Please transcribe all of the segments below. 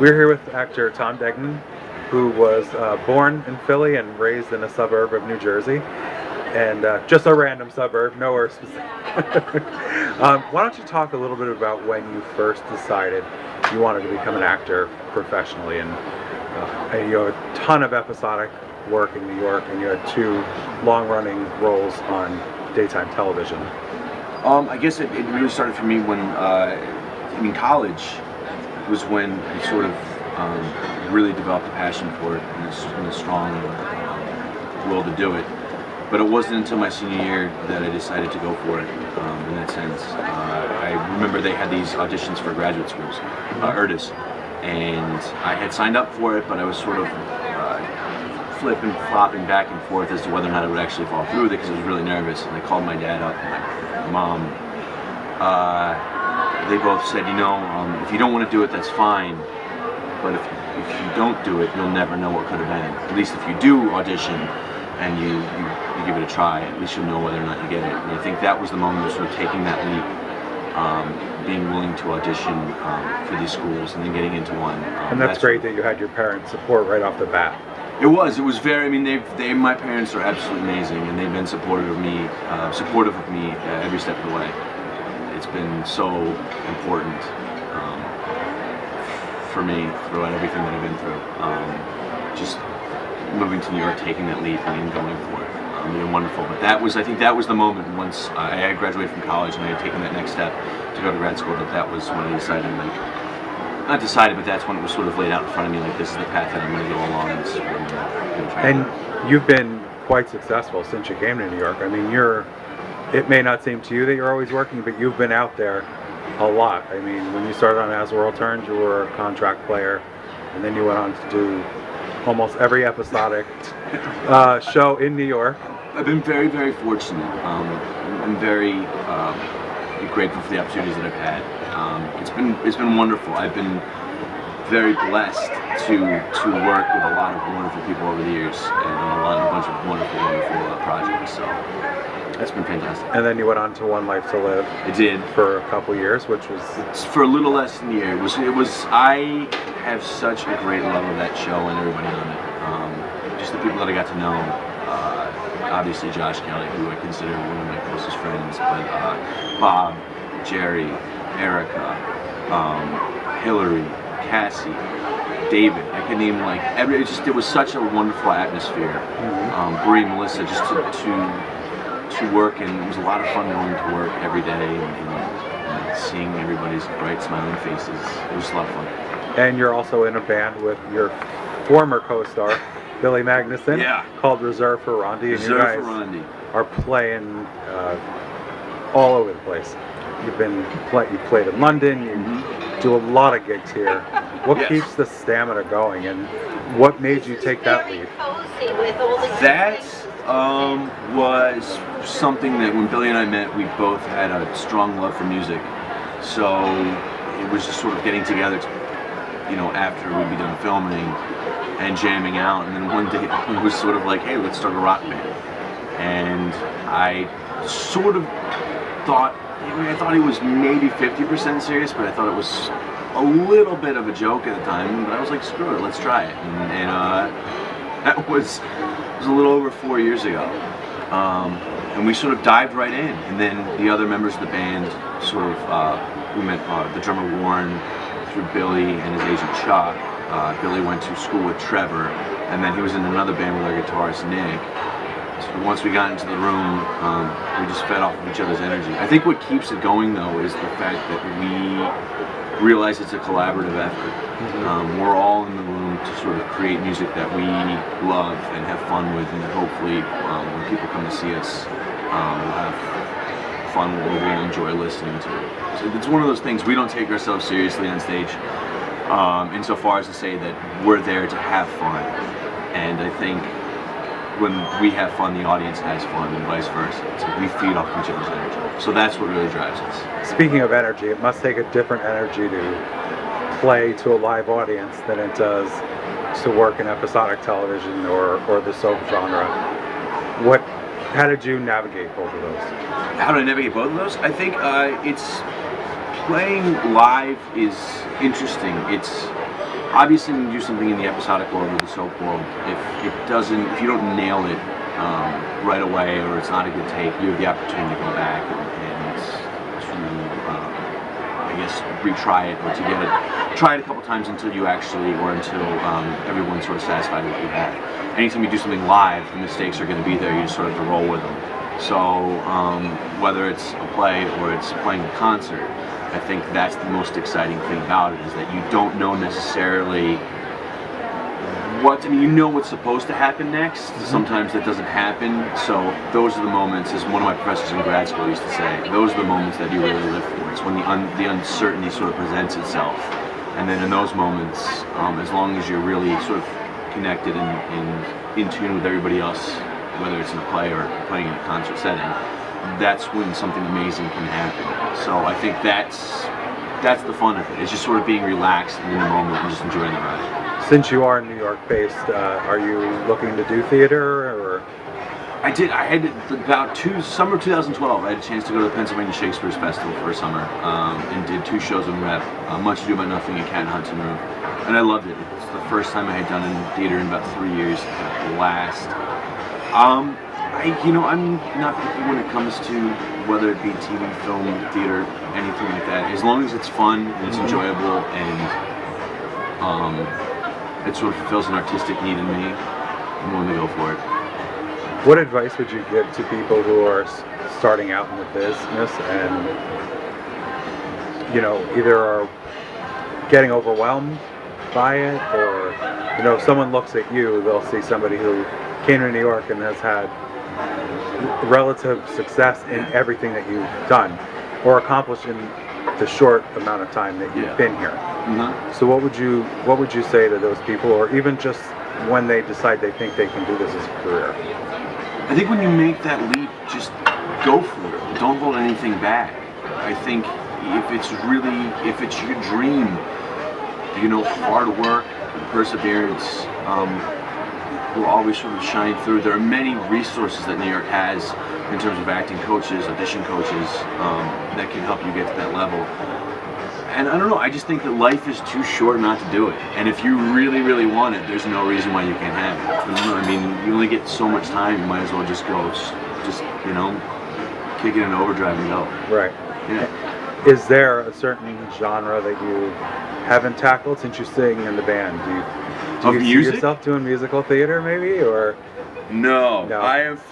We're here with actor Tom Degnan, who was born in Philly and raised in a suburb of New Jersey, and just a random suburb, nowhere specific. Why don't you talk a little bit about when you first decided you wanted to become an actor professionally? And you have a ton of episodic work in New York, and you had two long-running roles on daytime television. I guess it really started for me when in college was when I sort of really developed a passion for it and a strong will to do it. But it wasn't until my senior year that I decided to go for it in that sense. I remember they had these auditions for graduate schools, ERDIS, and I had signed up for it, but I was sort of flipping, flopping back and forth as to whether or not I would actually fall through with it because I was really nervous. And I called my dad up and my mom. They both said, if you don't want to do it, that's fine. But if you don't do it, you'll never know what could have been. At least if you do audition and you give it a try, at least you'll know whether or not you get it. And I think that was the moment of sort of taking that leap, being willing to audition for these schools and then getting into one. And that's great that you had your parents' support right off the bat. It was very. I mean, my parents are absolutely amazing, and they've been supportive of me every step of the way. It's been so important for me throughout everything that I've been through. Just moving to New York, taking that leap, and going for it. It's been wonderful. But I think that was the moment once I had graduated from college and I had taken that next step to go to grad school. That was when I decided, not decided, but that's when it was sort of laid out in front of me, like this is the path that I'm going to go along. And you've been quite successful since you came to New York. I mean, it may not seem to you that you're always working, but you've been out there a lot. I mean, when you started on As the World Turns, you were a contract player, and then you went on to do almost every episodic show in New York. I've been very, very fortunate. I'm very grateful for the opportunities that I've had. It's been wonderful. I've been very blessed to work with a lot of wonderful people over the years and a bunch of wonderful projects. So that's been fantastic. And then you went on to One Life to Live. I did for a couple years, which was for a little less than a year. It was. I have such a great love of that show and everybody on it. Just the people that I got to know. Obviously Josh Kelly, who I consider one of my closest friends, but Bob, Jerry, Erica, Hillary, Cassie, David. I can name it was such a wonderful atmosphere. Bree, Melissa, just to work, and it was a lot of fun going to work every day and seeing everybody's bright smiling faces. It was a lot of fun. And you're also in a band with your former co-star Billy Magnuson, called Reserve for Rondi, and you guys are playing all over the place. You played in London. You do a lot of gigs here. What keeps the stamina going, and what made you take that leap? That was something that when Billy and I met, we both had a strong love for music. So it was just sort of getting together, after we'd be done filming and jamming out. And then one day it was sort of like, hey, let's start a rock band. And I sort of thought, I thought he was maybe 50% serious, but I thought it was a little bit of a joke at the time. But I was like, screw it, let's try it. And that was a little over 4 years ago. And we sort of dived right in. And then the other members of the band we met the drummer Warren through Billy and his agent Chuck. Billy went to school with Trevor, and then he was in another band with our guitarist Nick. So once we got into the room, we just fed off of each other's energy. I think what keeps it going, though, is the fact that we realize it's a collaborative effort. We're all in the room to sort of create music that we love and have fun with, and that hopefully when people come to see us, we'll have fun with what we'll enjoy listening to. So it's one of those things, we don't take ourselves seriously on stage. Insofar as to say that we're there to have fun, and I think when we have fun, the audience has fun, and vice versa. So we feed off each other's energy. So that's what really drives us. Speaking of energy, it must take a different energy to play to a live audience than it does to work in episodic television or the soap genre. How did you navigate both of those? How did I navigate both of those? I think it's playing live is interesting. obviously when you do something in the episodic world or the soap world, if you don't nail it right away, or it's not a good take, you have the opportunity to go back and to, I guess, retry it, or to get it, try it a couple times until everyone's sort of satisfied with what you have. Anytime you do something live, the mistakes are going to be there. You just sort of have to roll with them. So whether it's a play or it's playing a concert, I think that's the most exciting thing about it, is that you don't know necessarily you know what's supposed to happen next. Sometimes that doesn't happen. So those are the moments, as one of my professors in grad school used to say, those are the moments that you really live for. It's when the uncertainty sort of presents itself. And then in those moments, as long as you're really sort of connected and in tune with everybody else, whether it's in a play or playing in a concert setting, that's when something amazing can happen. So I think that's the fun of it. It's just sort of being relaxed and in the moment and just enjoying the ride. Since you are New York based, are you looking to do theater, or? I had about summer 2012. I had a chance to go to the Pennsylvania Shakespeare Festival for a summer, and did 2 shows in Rep, Much Ado About Nothing and Cat in Hudson Room, and I loved it. It's the first time I had done in theater in about 3 years. At the last, I'm not picky when it comes to whether it be TV, film, theater, anything like that. As long as it's fun and it's enjoyable and it sort of fulfills an artistic need in me, I'm willing to go for it. What advice would you give to people who are starting out in the business and, either are getting overwhelmed by it, or, if someone looks at you, they'll see somebody who came to New York and has had relative success in everything that you've done or accomplished in the short amount of time that you've been here. So what would you say to those people, or even just when they decide they think they can do this as a career? I think when you make that leap, just go for it. Don't hold anything back. I think if it's your dream, hard work, perseverance will always sort of shine through. There are many resources that New York has in terms of acting coaches, audition coaches, that can help you get to that level. And I don't know, I just think that life is too short not to do it. And if you really, really want it, there's no reason why you can't have it. I mean, you only get so much time, you might as well just go, kick it in overdrive and go. Right. Yeah. Is there a certain genre that you haven't tackled since you sing in the band? Do you see yourself doing musical theater maybe, or? No.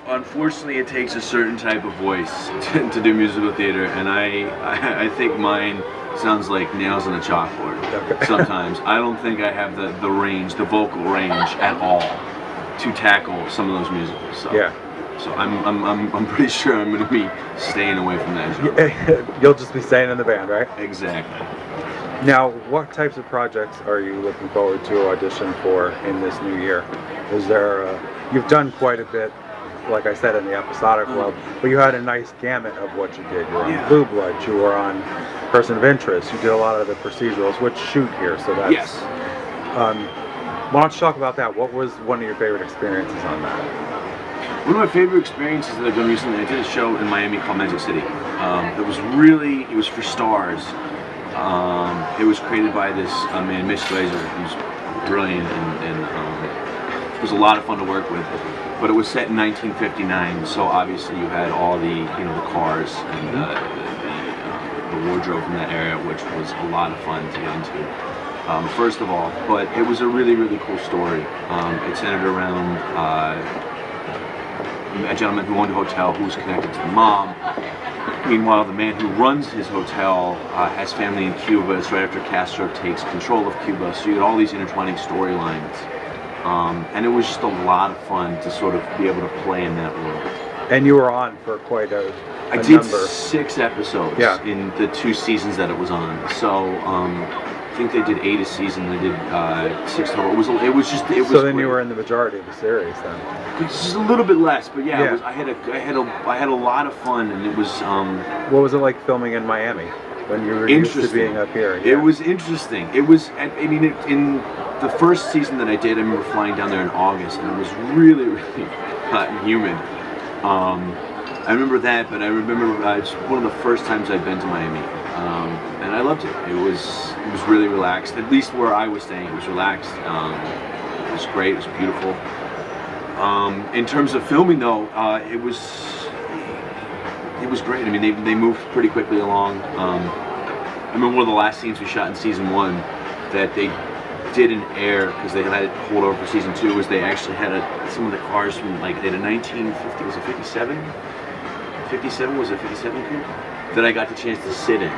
Unfortunately, it takes a certain type of voice to do musical theater, and I think mine sounds like nails on a chalkboard. Okay. Sometimes I don't think I have the range, the vocal range at all to tackle some of those musicals. So, yeah. So I'm pretty sure I'm going to be staying away from that genre. You'll just be staying in the band, right? Exactly. Now, what types of projects are you looking forward to audition for in this new year? Is there you've done quite a bit, like I said, in the episodic world, but you had a nice gamut of what you did. You were on Blue Blood, you were on Person of Interest, you did a lot of the procedurals, which shoot here, so that's... Yes. Why don't you talk about that? What was one of your favorite experiences on that? One of my favorite experiences that I've done recently, I did a show in Miami called Magic City. It was for stars. It was created by this man, Mitch Glazer, who's brilliant, and it was a lot of fun to work with. But it was set in 1959, so obviously you had all the cars and the wardrobe from that era, which was a lot of fun to get into. First of all, but it was a really, really cool story. It centered around a gentleman who owned a hotel who was connected to the mom. Meanwhile, the man who runs his hotel has family in Cuba. It's right after Castro takes control of Cuba, so you had all these intertwining storylines. And it was just a lot of fun to sort of be able to play in that world. And you were on for quite a I did number. 6 episodes in the 2 seasons that it was on. So I think they did 8 a season. They did 6 total. It was so then great. You were in the majority of the series then. It's just a little bit less, but yeah. I had a lot of fun, and it was. What was it like filming in Miami when you were used to being up here? Yeah. It was interesting. It was. I mean, in the first season that I did, I remember flying down there in August, and it was really, really hot and humid. I remember that, but I remember it's one of the first times I'd been to Miami. and I loved it. It was really relaxed. At least where I was staying, it was relaxed. It was great. It was beautiful. In terms of filming, though, it was great. I mean, they moved pretty quickly along. I remember one of the last scenes we shot in season 1 that they didn't air because they had it pulled over for season 2. Was they actually had some of the cars from, like, they had a 1950, was it 57? 57, was it 57 coupe that I got the chance to sit in.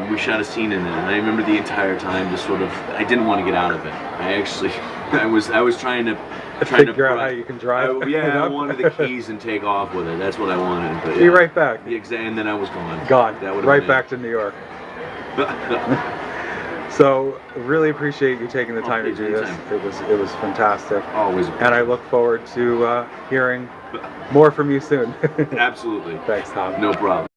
We shot a scene in it, and I remember the entire time just sort of, I didn't want to get out of it. I actually, I was trying to figure out how you can drive. I wanted the keys and take off with it. That's what I wanted. But be right back. And then I was gone. Gone. That would right back to New York. So really appreciate you taking the time to do this. It was fantastic. Always. And I look forward to hearing more from you soon. Absolutely. Thanks, Tom. No problem.